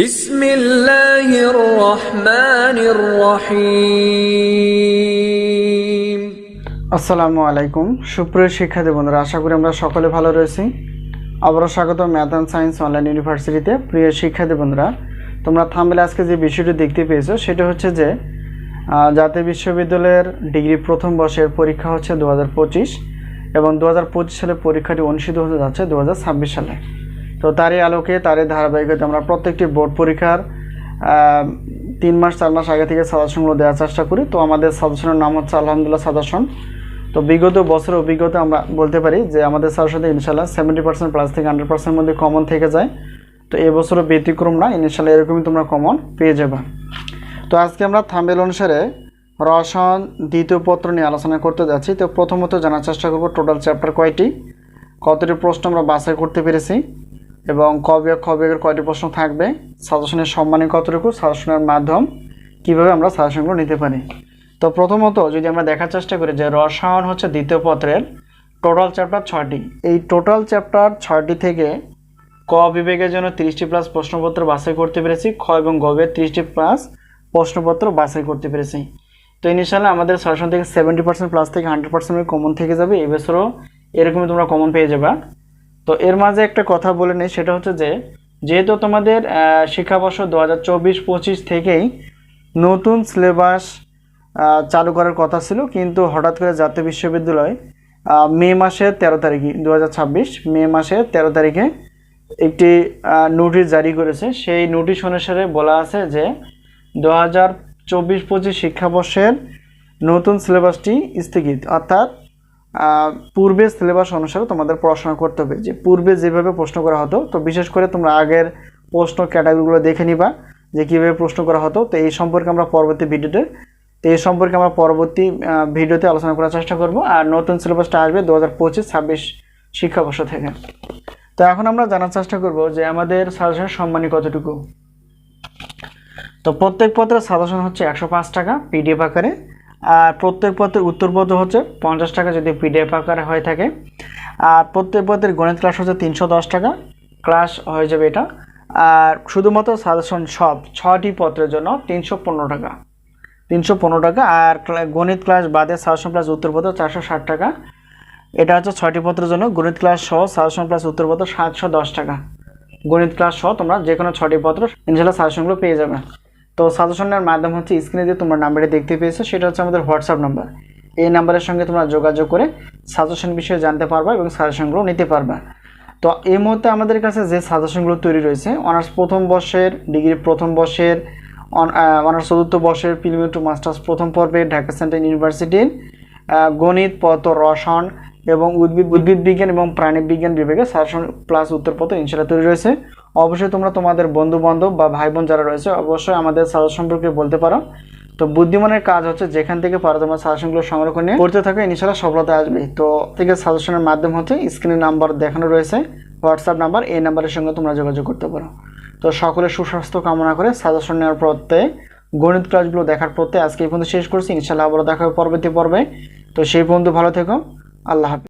বিসমিল্লাহির রহমানির রহিম। আসসালামু আলাইকুম সুপ্রিয় শিক্ষার্থী বন্ধুরা, আশা করি আমরা সকলে ভালো রয়েছি। আবারও স্বাগত ম্যাথ অ্যান্ড সায়েন্স অনলাইন ইউনিভার্সিটিতে। প্রিয় শিক্ষার্থী বন্ধুরা, তোমরা থাম্বনেলে আজকে যে বিষয়টি দেখতে পেয়েছো সেটা হচ্ছে যে জাতীয় বিশ্ববিদ্যালয়ের ডিগ্রি প্রথম বর্ষের পরীক্ষা হচ্ছে 2025 এবং 2025 সালে পরীক্ষাটি অনুষ্ঠিত হতে যাচ্ছে 2026 সালে। তো তারই আলোকে তারই ধারাবাহিকতা আমরা প্রত্যেকটি বোর্ড পরীক্ষার 3 মাস 4 মাস আগে থেকে সাজেশনগুলো দেওয়ার চেষ্টা করি। তো আমাদের সাজেশনের নাম হচ্ছে আলহামদুলিল্লাহ সাজেশন। তো বিগত বছরের অভিজ্ঞতা আমরা বলতে পারি যে আমাদের সাজেশনে ইনশাল্লাহ 70% প্লাস থেকে 100% মধ্যে কমন থেকে যায়। তো এবছরও ব্যতিক্রম না, ইনশাল্লাহ এরকমই তোমরা কমন পেয়ে যাবে। তো আজকে আমরা থাম্বনেল অনুসারে রসায়ন দ্বিতীয় পত্র নিয়ে আলোচনা করতে যাচ্ছি। তো প্রথমত জানার চেষ্টা করব টোটাল চ্যাপ্টার কয়টি, কতটি প্রশ্ন আমরা বাছাই করতে পেরেছি এবং ক বিভাগের কয়টি প্রশ্ন থাকবে, সাজেশনের সম্মানী কতটুকু, সাজেশনের মাধ্যম কিভাবে আমরা সাজেশনগুলো নিতে পারি। তো প্রথমত যদি আমরা দেখার চেষ্টা করি যে রসায়ন হচ্ছে দ্বিতীয় পত্রের টোটাল চ্যাপ্টার 6টি। এই টোটাল চ্যাপ্টার 6টি থেকে ক বিভাগের জন্য 30টি প্লাস প্রশ্নপত্র বাছাই করতে পেরেছি, খ এবং গ বিভাগের 30টি প্লাস প্রশ্নপত্র বাছাই করতে পেরেছি। তো ইনশাআল্লাহ আমাদের সাজেশন থেকে 70% প্লাস থেকে 100% কমন থেকে যাবে। এবছরও এরকমই তোমরা কমন পেয়ে যাবে। তো এর মাঝে একটা কথা বলে নেই, সেটা হচ্ছে যে যেহেতু তোমাদের শিক্ষাবর্ষ 2024-25 থেকেই নতুন সিলেবাস চালু করার কথা ছিল, কিন্তু হঠাৎ করে জাতীয় বিশ্ববিদ্যালয় মে মাসের 13 তারিখে 2026 মে মাসের 13 তারিখে একটি নোটিশ জারি করেছে। সেই নোটিশ অনুসারে বলা আছে যে 2024-25 শিক্ষাবর্ষের নতুন সিলেবাসটি স্থগিত, অর্থাৎ পূর্বে সিলেবাস অনুসারে তোমাদের পড়াশোনা করতে হবে। যে পূর্বে যেভাবে প্রশ্ন করা হতো, তো বিশেষ করে তোমরা আগের প্রশ্ন ক্যাটাগরিগুলো দেখে নিবা যে কীভাবে প্রশ্ন করা হতো। তো এই সম্পর্কে আমরা পরবর্তী ভিডিওতে আলোচনা করার চেষ্টা করব। আর নতুন সিলেবাসটা আসবে 2025-26 শিক্ষাবর্ষ থেকে। তো এখন আমরা জানার চেষ্টা করব যে আমাদের সাজেশনের সম্মানী কতটুকু। তো প্রত্যেক পত্রের সাজেশন হচ্ছে 105 টাকা পিডিএফ আকারে, আর প্রত্যেক পত্রের উত্তরপত্র হচ্ছে 50 টাকা যদি পিডিএফ আকারে হয়ে থাকে। আর প্রত্যেক পত্রের গণিত ক্লাস হচ্ছে 310 টাকা ক্লাস হয়ে যাবে এটা। আর শুধুমাত্র সাজেশন সব 6টি পত্রের জন্য 315 টাকা। আর গণিত ক্লাস বাদে সাজেশন প্লাস উত্তরপত্র 460 টাকা। এটা হচ্ছে 6টি পত্রের জন্য। গণিত ক্লাস সহ সাজেশন প্লাস উত্তরপত্র 710 টাকা। গণিত ক্লাস সহ তোমরা যে কোনো 6টি পত্র ইনশাআল্লাহ সাজেশনগুলো পেয়ে যাবে। তো সাজেশনের মাধ্যম হচ্ছে স্ক্রিনে দিয়ে তোমরা নাম্বারে দেখতে পেয়েছো, সেটা হচ্ছে আমাদের হোয়াটসঅ্যাপ নাম্বার। এই নাম্বারের সঙ্গে তোমরা যোগাযোগ করে সাজেশন বিষয়ে জানতে পারবা এবং সাজেশনগুলো নিতে পারবা। তো এই মুহূর্তে আমাদের কাছে যে সাজেশনগুলো তৈরি রয়েছে, অনার্স প্রথম বর্ষের, ডিগ্রি প্রথম বর্ষের, অনার্স চতুর্থ বর্ষের প্রিলিমিনারি টু মাস্টার্স প্রথম পর্বে ঢাকা সেন্ট্রাল ইউনিভার্সিটির গণিত পদার্থ রসায়ন এবং উদ্ভিদ বিজ্ঞান এবং প্রাণী বিজ্ঞান বিভাগে সাজেশন প্লাস উত্তরপত্র ইনশাআল্লাহ তৈরি রয়েছে। অবশ্যই তোমরা তোমাদের বন্ধু বান্ধব বা ভাই বোন যারা রয়েছে অবশ্যই আমাদের সাজেশন সম্পর্কে বলতে পারো। তো বুদ্ধিমানের কাজ হচ্ছে যেখান থেকে পারো তোমার সাজেশনগুলো সংগ্রহ করে নিয়ে পড়তে থাকো, ইনশাআল্লাহ সফলতা আসবে। তো থেকে সাজেশনের মাধ্যম হচ্ছে স্ক্রিনে নাম্বার দেখানো রয়েছে, হোয়াটসঅ্যাপ নাম্বার, এই নাম্বারের সঙ্গে তোমরা যোগাযোগ করতে পারো। তো সকলের সুস্বাস্থ্য কামনা করে সাজেশন নেওয়ার পরতে গণিত ক্লাসগুলো দেখার পরতে আজকে এই পর্যন্ত শেষ করছি। ইনশাআল্লাহ আবার দেখা হবে পরবর্তী পর্বে। তো সেই পর্যন্ত ভালো থেকো, আল্লাহ হাফেজ।